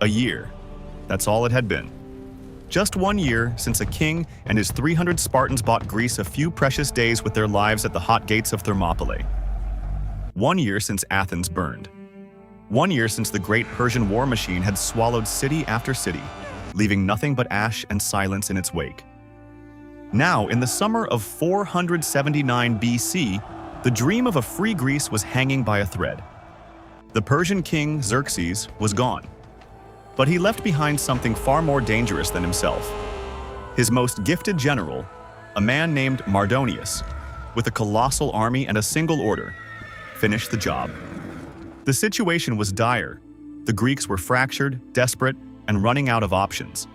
A year. That's all it had been. Just 1 year since a king and his 300 Spartans bought Greece a few precious days with their lives at the hot gates of Thermopylae. 1 year since Athens burned. 1 year since the great Persian war machine had swallowed city after city, leaving nothing but ash and silence in its wake. Now, in the summer of 479 BC, the dream of a free Greece was hanging by a thread. The Persian king Xerxes was gone. But he left behind something far more dangerous than himself. His most gifted general, a man named Mardonius, with a colossal army and a single order, finished the job. The situation was dire. The Greeks were fractured, desperate, and running out of options.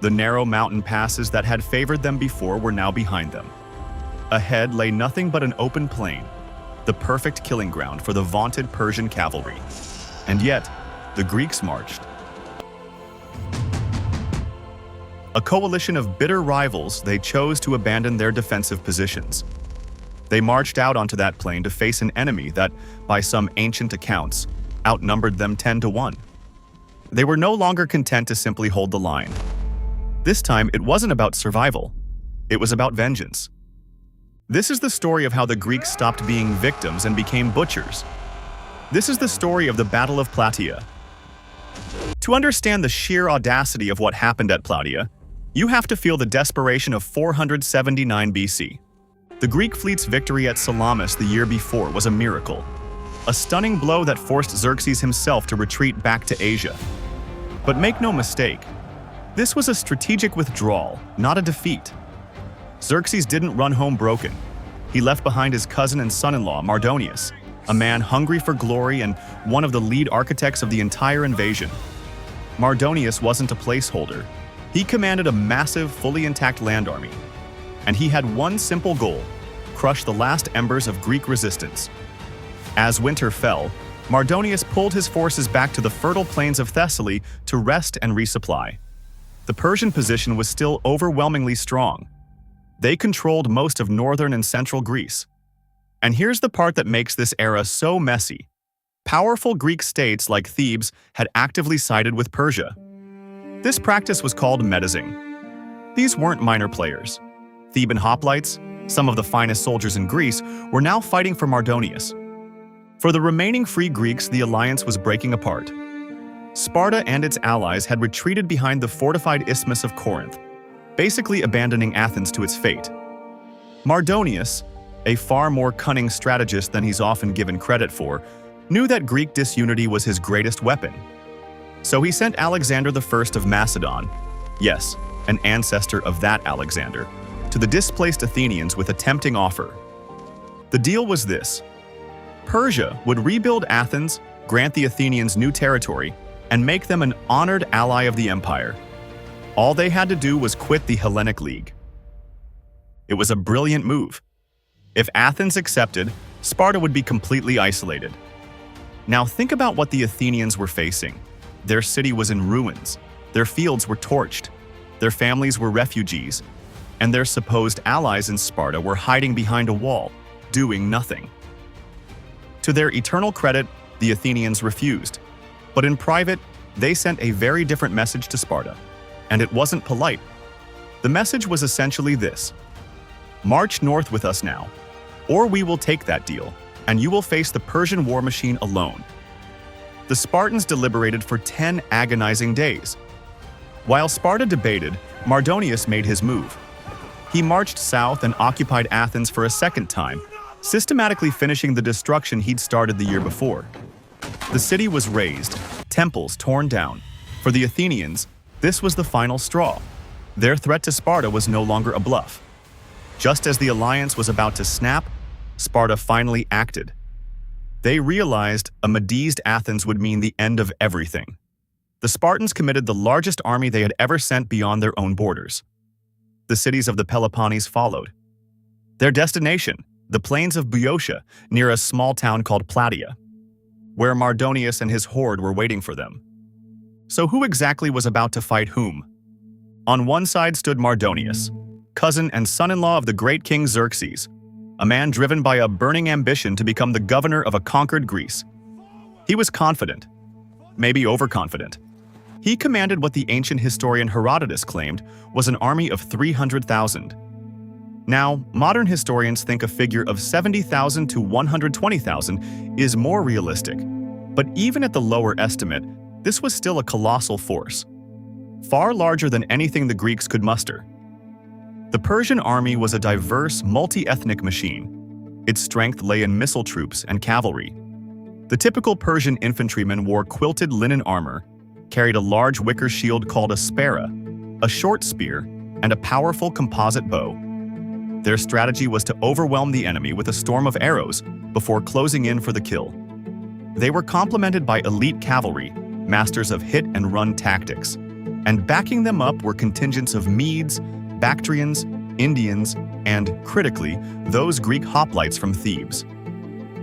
The narrow mountain passes that had favored them before were now behind them. Ahead lay nothing but an open plain, the perfect killing ground for the vaunted Persian cavalry. And yet, the Greeks marched. A coalition of bitter rivals, they chose to abandon their defensive positions. They marched out onto that plain to face an enemy that, by some ancient accounts, outnumbered them 10 to 1. They were no longer content to simply hold the line. This time, it wasn't about survival. It was about vengeance. This is the story of how the Greeks stopped being victims and became butchers. This is the story of the Battle of Plataea. To understand the sheer audacity of what happened at Plataea, you have to feel the desperation of 479 BC. The Greek fleet's victory at Salamis the year before was a miracle, a stunning blow that forced Xerxes himself to retreat back to Asia. But make no mistake, this was a strategic withdrawal, not a defeat. Xerxes didn't run home broken. He left behind his cousin and son-in-law, Mardonius, a man hungry for glory and one of the lead architects of the entire invasion. Mardonius wasn't a placeholder. He commanded a massive, fully intact land army. And he had one simple goal: crush the last embers of Greek resistance. As winter fell, Mardonius pulled his forces back to the fertile plains of Thessaly to rest and resupply. The Persian position was still overwhelmingly strong. They controlled most of northern and central Greece. And here's the part that makes this era so messy. Powerful Greek states like Thebes had actively sided with Persia. This practice was called medazing. These weren't minor players. Theban hoplites, some of the finest soldiers in Greece, were now fighting for Mardonius. For the remaining free Greeks, the alliance was breaking apart. Sparta and its allies had retreated behind the fortified Isthmus of Corinth, basically abandoning Athens to its fate. Mardonius, a far more cunning strategist than he's often given credit for, knew that Greek disunity was his greatest weapon. So he sent Alexander I of Macedon, yes, an ancestor of that Alexander, to the displaced Athenians with a tempting offer. The deal was this: Persia would rebuild Athens, grant the Athenians new territory, and make them an honored ally of the empire. All they had to do was quit the Hellenic League. It was a brilliant move. If Athens accepted, Sparta would be completely isolated. Now think about what the Athenians were facing. Their city was in ruins, their fields were torched, their families were refugees, and their supposed allies in Sparta were hiding behind a wall, doing nothing. To their eternal credit, the Athenians refused. But in private, they sent a very different message to Sparta. And it wasn't polite. The message was essentially this: march north with us now, or we will take that deal, and you will face the Persian war machine alone. The Spartans deliberated for 10 agonizing days. While Sparta debated, Mardonius made his move. He marched south and occupied Athens for a second time, systematically finishing the destruction he'd started the year before. The city was razed, temples torn down. For the Athenians, this was the final straw. Their threat to Sparta was no longer a bluff. Just as the alliance was about to snap, Sparta finally acted. They realized a medazed Athens would mean the end of everything. The Spartans committed the largest army they had ever sent beyond their own borders. The cities of the Peloponnese followed. Their destination, the plains of Boeotia, near a small town called Plataea, where Mardonius and his horde were waiting for them. So who exactly was about to fight whom? On one side stood Mardonius, cousin and son-in-law of the great king Xerxes, a man driven by a burning ambition to become the governor of a conquered Greece. He was confident. maybe overconfident. He commanded what the ancient historian Herodotus claimed was an army of 300,000. Now, modern historians think a figure of 70,000 to 120,000 is more realistic. But even at the lower estimate, this was still a colossal force, far larger than anything the Greeks could muster. The Persian army was a diverse, multi-ethnic machine. Its strength lay in missile troops and cavalry. The typical Persian infantryman wore quilted linen armor, carried a large wicker shield called a spara, a short spear, and a powerful composite bow. Their strategy was to overwhelm the enemy with a storm of arrows before closing in for the kill. They were complemented by elite cavalry, masters of hit-and-run tactics, and backing them up were contingents of Medes, Bactrians, Indians, and, critically, those Greek hoplites from Thebes.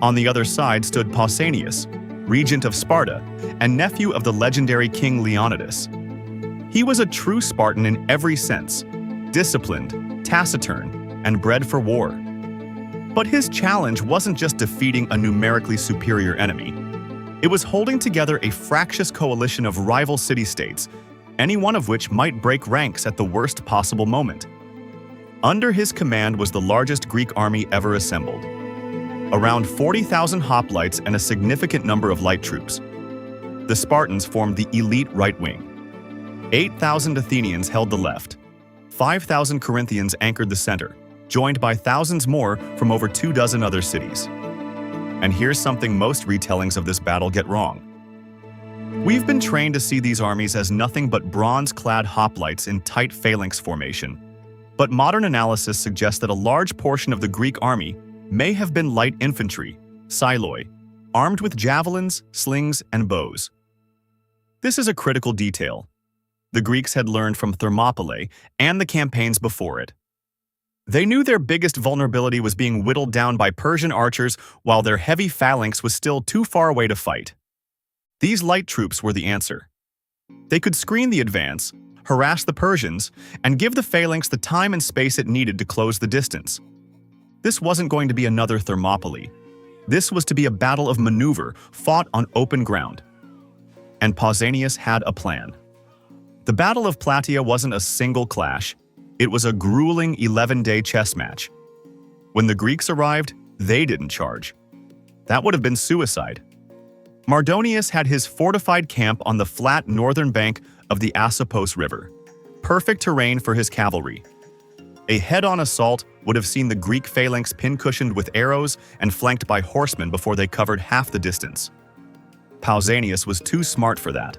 On the other side stood Pausanias, regent of Sparta and nephew of the legendary king Leonidas. He was a true Spartan in every sense, disciplined, taciturn, and bred for war. But his challenge wasn't just defeating a numerically superior enemy. It was holding together a fractious coalition of rival city-states, any one of which might break ranks at the worst possible moment. Under his command was the largest Greek army ever assembled. Around 40,000 hoplites and a significant number of light troops. The Spartans formed the elite right wing. 8,000 Athenians held the left. 5,000 Corinthians anchored the center, joined by thousands more from over 24 other cities. And here's something most retellings of this battle get wrong. We've been trained to see these armies as nothing but bronze-clad hoplites in tight phalanx formation. But modern analysis suggests that a large portion of the Greek army may have been light infantry, psiloi, armed with javelins, slings, and bows. This is a critical detail. The Greeks had learned from Thermopylae and the campaigns before it. They knew their biggest vulnerability was being whittled down by Persian archers while their heavy phalanx was still too far away to fight. These light troops were the answer. They could screen the advance, harass the Persians, and give the phalanx the time and space it needed to close the distance. This wasn't going to be another Thermopylae. This was to be a battle of maneuver fought on open ground. And Pausanias had a plan. The Battle of Plataea wasn't a single clash. It was a grueling 11-day chess match. When the Greeks arrived, they didn't charge. That would have been suicide. Mardonius had his fortified camp on the flat northern bank of the Asopos River, perfect terrain for his cavalry. A head-on assault would have seen the Greek phalanx pin-cushioned with arrows and flanked by horsemen before they covered half the distance. Pausanias was too smart for that.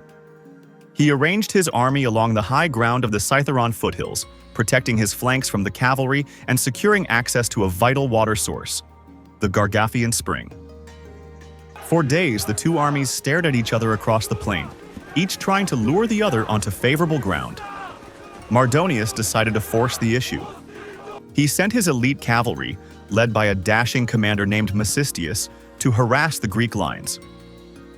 He arranged his army along the high ground of the Scythaeron foothills, protecting his flanks from the cavalry and securing access to a vital water source, the Gargantuan Spring. For days, the two armies stared at each other across the plain, each trying to lure the other onto favorable ground. Mardonius decided to force the issue. He sent his elite cavalry, led by a dashing commander named Mecistius, to harass the Greek lines.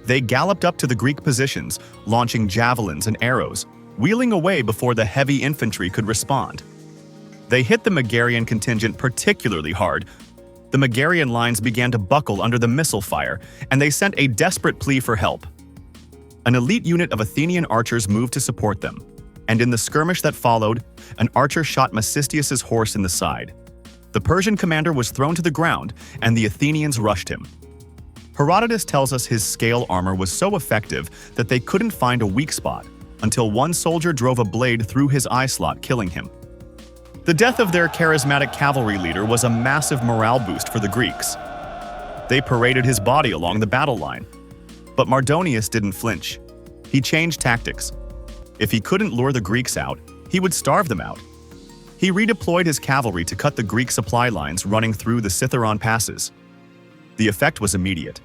They galloped up to the Greek positions, launching javelins and arrows, wheeling away before the heavy infantry could respond. They hit the Megarian contingent particularly hard. The Megarian lines began to buckle under the missile fire, and they sent a desperate plea for help. An elite unit of Athenian archers moved to support them, and in the skirmish that followed, an archer shot Mecistius's horse in the side. The Persian commander was thrown to the ground, and the Athenians rushed him. Herodotus tells us his scale armor was so effective that they couldn't find a weak spot, until one soldier drove a blade through his eye slot, killing him. The death of their charismatic cavalry leader was a massive morale boost for the Greeks. They paraded his body along the battle line. But Mardonius didn't flinch. He changed tactics. If he couldn't lure the Greeks out, he would starve them out. He redeployed his cavalry to cut the Greek supply lines running through the Scythaeron passes. The effect was immediate.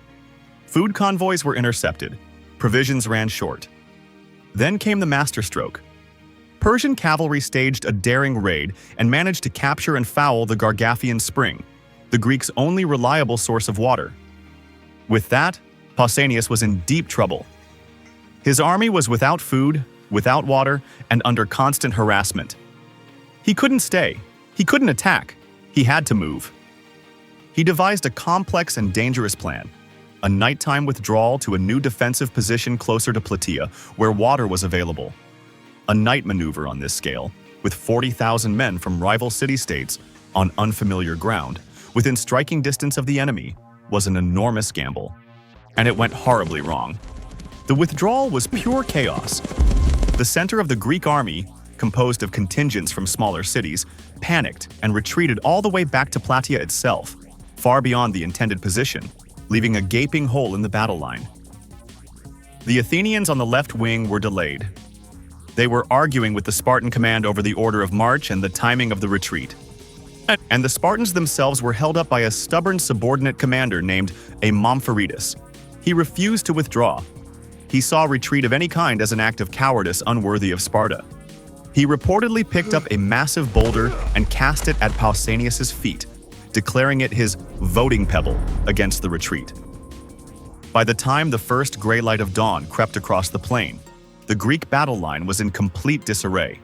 Food convoys were intercepted. Provisions ran short. Then came the masterstroke. Persian cavalry staged a daring raid and managed to capture and foul the Gargantuan Spring, the Greeks' only reliable source of water. With that, Pausanias was in deep trouble. His army was without food, without water, and under constant harassment. He couldn't stay. He couldn't attack. He had to move. He devised a complex and dangerous plan. a nighttime withdrawal to a new defensive position closer to Plataea, where water was available. A night maneuver on this scale, with 40,000 men from rival city-states on unfamiliar ground, within striking distance of the enemy, was an enormous gamble. And it went horribly wrong. The withdrawal was pure chaos. The center of the Greek army, composed of contingents from smaller cities, panicked and retreated all the way back to Plataea itself, far beyond the intended position, leaving a gaping hole in the battle line. The Athenians on the left wing were delayed. They were arguing with the Spartan command over the order of march and the timing of the retreat. And the Spartans themselves were held up by a stubborn subordinate commander named Amompharetus. He refused to withdraw. He saw retreat of any kind as an act of cowardice unworthy of Sparta. He reportedly picked up a massive boulder and cast it at Pausanias' feet, declaring it his voting pebble against the retreat. By the time the first gray light of dawn crept across the plain, the Greek battle line was in complete disarray.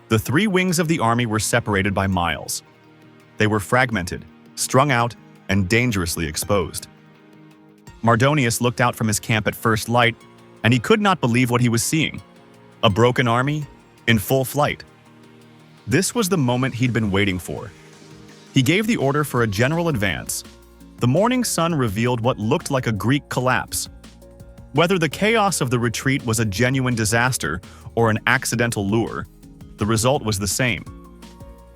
The three wings of the army were separated by miles. They were fragmented, strung out, and dangerously exposed. Mardonius looked out from his camp at first light, and he could not believe what he was seeing. A broken army in full flight. This was the moment he'd been waiting for. He gave the order for a general advance. The morning sun revealed what looked like a Greek collapse. Whether the chaos of the retreat was a genuine disaster or an accidental lure, the result was the same.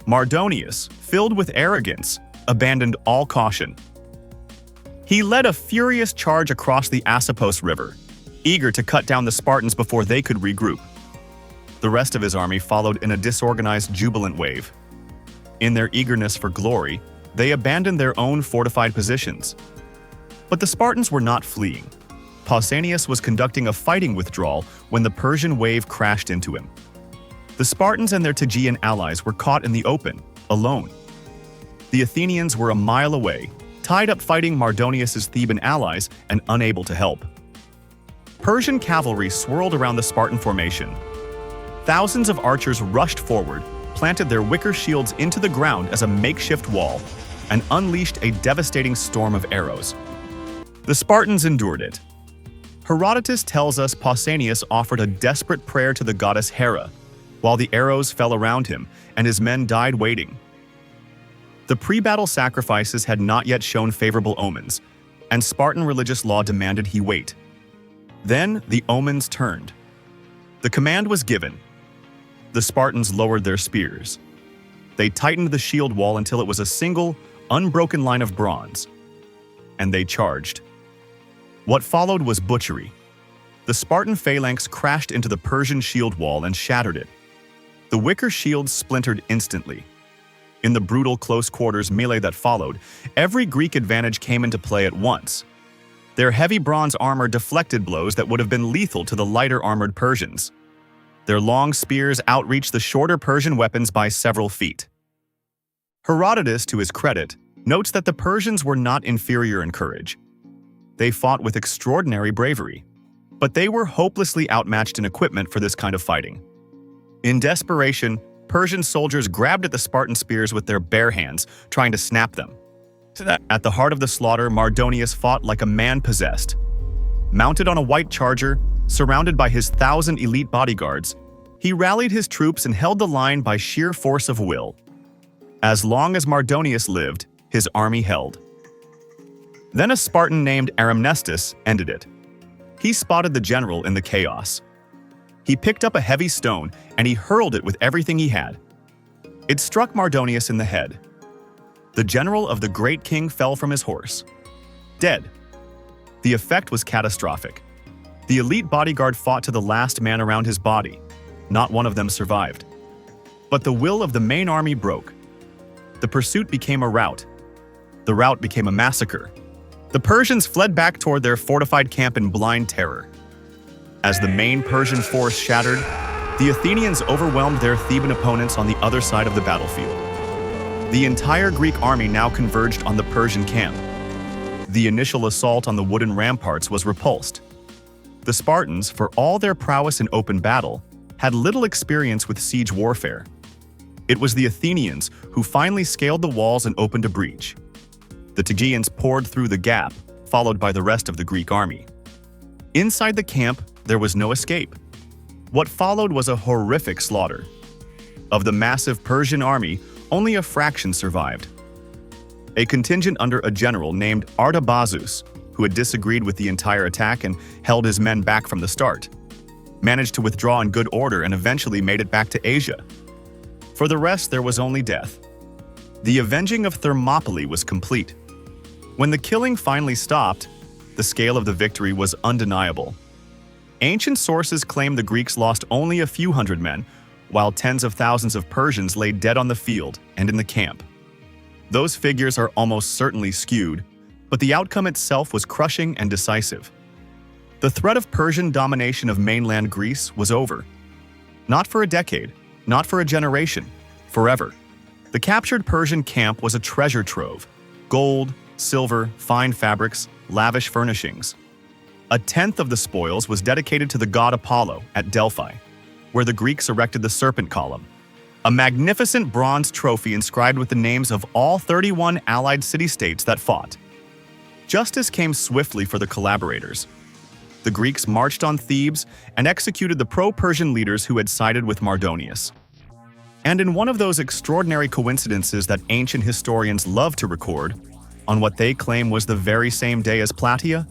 Mardonius, filled with arrogance, abandoned all caution. He led a furious charge across the Asopos River, eager to cut down the Spartans before they could regroup. The rest of his army followed in a disorganized, jubilant wave. In their eagerness for glory, they abandoned their own fortified positions. But the Spartans were not fleeing. Pausanias was conducting a fighting withdrawal when the Persian wave crashed into him. The Spartans and their Tegean allies were caught in the open, alone. The Athenians were a mile away, tied up fighting Mardonius' Theban allies and unable to help. Persian cavalry swirled around the Spartan formation. Thousands of archers rushed forward, planted their wicker shields into the ground as a makeshift wall, and unleashed a devastating storm of arrows. The Spartans endured it. Herodotus tells us Pausanias offered a desperate prayer to the goddess Hera, while the arrows fell around him and his men died waiting. The pre-battle sacrifices had not yet shown favorable omens, and Spartan religious law demanded he wait. Then the omens turned. The command was given. The Spartans lowered their spears. They tightened the shield wall until it was a single, unbroken line of bronze. And they charged. What followed was butchery. The Spartan phalanx crashed into the Persian shield wall and shattered it. The wicker shields splintered instantly. In the brutal close-quarters melee that followed, every Greek advantage came into play at once. Their heavy bronze armor deflected blows that would have been lethal to the lighter-armored Persians. Their long spears outreached the shorter Persian weapons by several feet. Herodotus, to his credit, notes that the Persians were not inferior in courage. They fought with extraordinary bravery, but they were hopelessly outmatched in equipment for this kind of fighting. In desperation, Persian soldiers grabbed at the Spartan spears with their bare hands, trying to snap them. At the heart of the slaughter, Mardonius fought like a man possessed. Mounted on a white charger, surrounded by his 1,000 elite bodyguards, he rallied his troops and held the line by sheer force of will. As long as Mardonius lived, his army held. Then a Spartan named Aramnestus ended it. He spotted the general in the chaos. He picked up a heavy stone and he hurled it with everything he had. It struck Mardonius in the head. The general of the great king fell from his horse, dead. The effect was catastrophic. The elite bodyguard fought to the last man around his body. Not one of them survived. But the will of the main army broke. The pursuit became a rout. The rout became a massacre. The Persians fled back toward their fortified camp in blind terror. As the main Persian force shattered, the Athenians overwhelmed their Theban opponents on the other side of the battlefield. The entire Greek army now converged on the Persian camp. The initial assault on the wooden ramparts was repulsed. The Spartans, for all their prowess in open battle, had little experience with siege warfare. It was the Athenians who finally scaled the walls and opened a breach. The Tegeans poured through the gap, followed by the rest of the Greek army. Inside the camp, there was no escape. What followed was a horrific slaughter. Of the massive Persian army, only a fraction survived. A contingent under a general named Artabazus, who had disagreed with the entire attack and held his men back from the start, managed to withdraw in good order and eventually made it back to Asia. For the rest, there was only death. The avenging of Thermopylae was complete. When the killing finally stopped, the scale of the victory was undeniable. Ancient sources claim the Greeks lost only a few hundred men, while tens of thousands of Persians lay dead on the field and in the camp. Those figures are almost certainly skewed, but the outcome itself was crushing and decisive. The threat of Persian domination of mainland Greece was over. Not for a decade, not for a generation, forever. The captured Persian camp was a treasure trove: gold, silver, fine fabrics, lavish furnishings. A tenth of the spoils was dedicated to the god Apollo at Delphi, where the Greeks erected the serpent column, a magnificent bronze trophy inscribed with the names of all 31 allied city-states that fought. Justice came swiftly for the collaborators. The Greeks marched on Thebes and executed the pro-Persian leaders who had sided with Mardonius. And in one of those extraordinary coincidences that ancient historians love to record, on what they claim was the very same day as Plataea,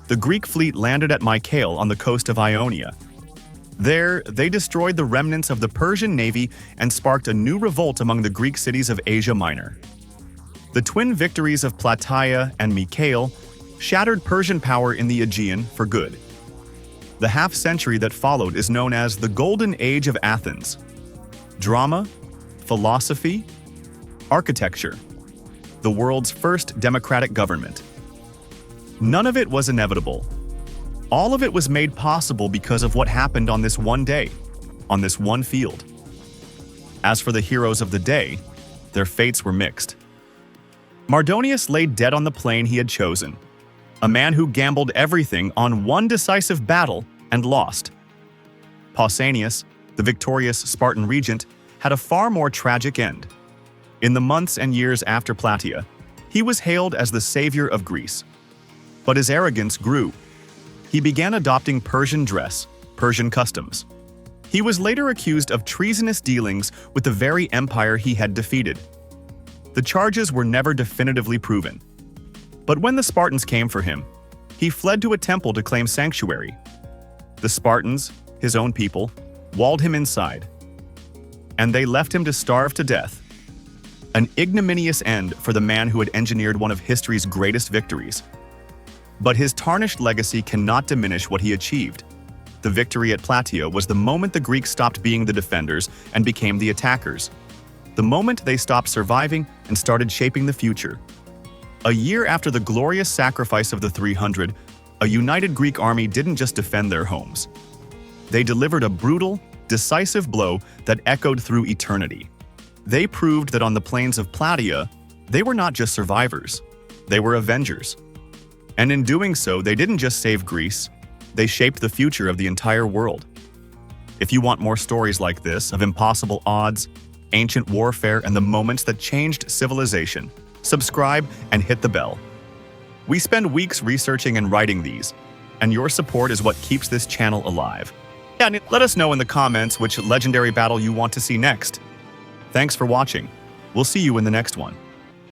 the Greek fleet landed at Mycale on the coast of Ionia. There, they destroyed the remnants of the Persian navy and sparked a new revolt among the Greek cities of Asia Minor. The twin victories of Plataea and Mycale shattered Persian power in the Aegean for good. The half-century that followed is known as the Golden Age of Athens. Drama, philosophy, architecture, the world's first democratic government. None of it was inevitable. All of it was made possible because of what happened on this one day, on this one field. As for the heroes of the day, their fates were mixed. Mardonius lay dead on the plain he had chosen, a man who gambled everything on one decisive battle and lost. Pausanias, the victorious Spartan regent, had a far more tragic end. In the months and years after Plataea, he was hailed as the savior of Greece. But his arrogance grew. He began adopting Persian dress, Persian customs. He was later accused of treasonous dealings with the very empire he had defeated. The charges were never definitively proven. But when the Spartans came for him, he fled to a temple to claim sanctuary. The Spartans, his own people, walled him inside, and they left him to starve to death. An ignominious end for the man who had engineered one of history's greatest victories. But his tarnished legacy cannot diminish what he achieved. The victory at Plataea was the moment the Greeks stopped being the defenders and became the attackers. The moment they stopped surviving and started shaping the future. A year after the glorious sacrifice of the 300, a united Greek army didn't just defend their homes. They delivered a brutal, decisive blow that echoed through eternity. They proved that on the plains of Plataea, they were not just survivors, they were avengers. And in doing so, they didn't just save Greece, they shaped the future of the entire world. If you want more stories like this of impossible odds, ancient warfare, and the moments that changed civilization, subscribe and hit the bell. We spend weeks researching and writing these, and your support is what keeps this channel alive. And let us know in the comments which legendary battle you want to see next. Thanks for watching. We'll see you in the next one.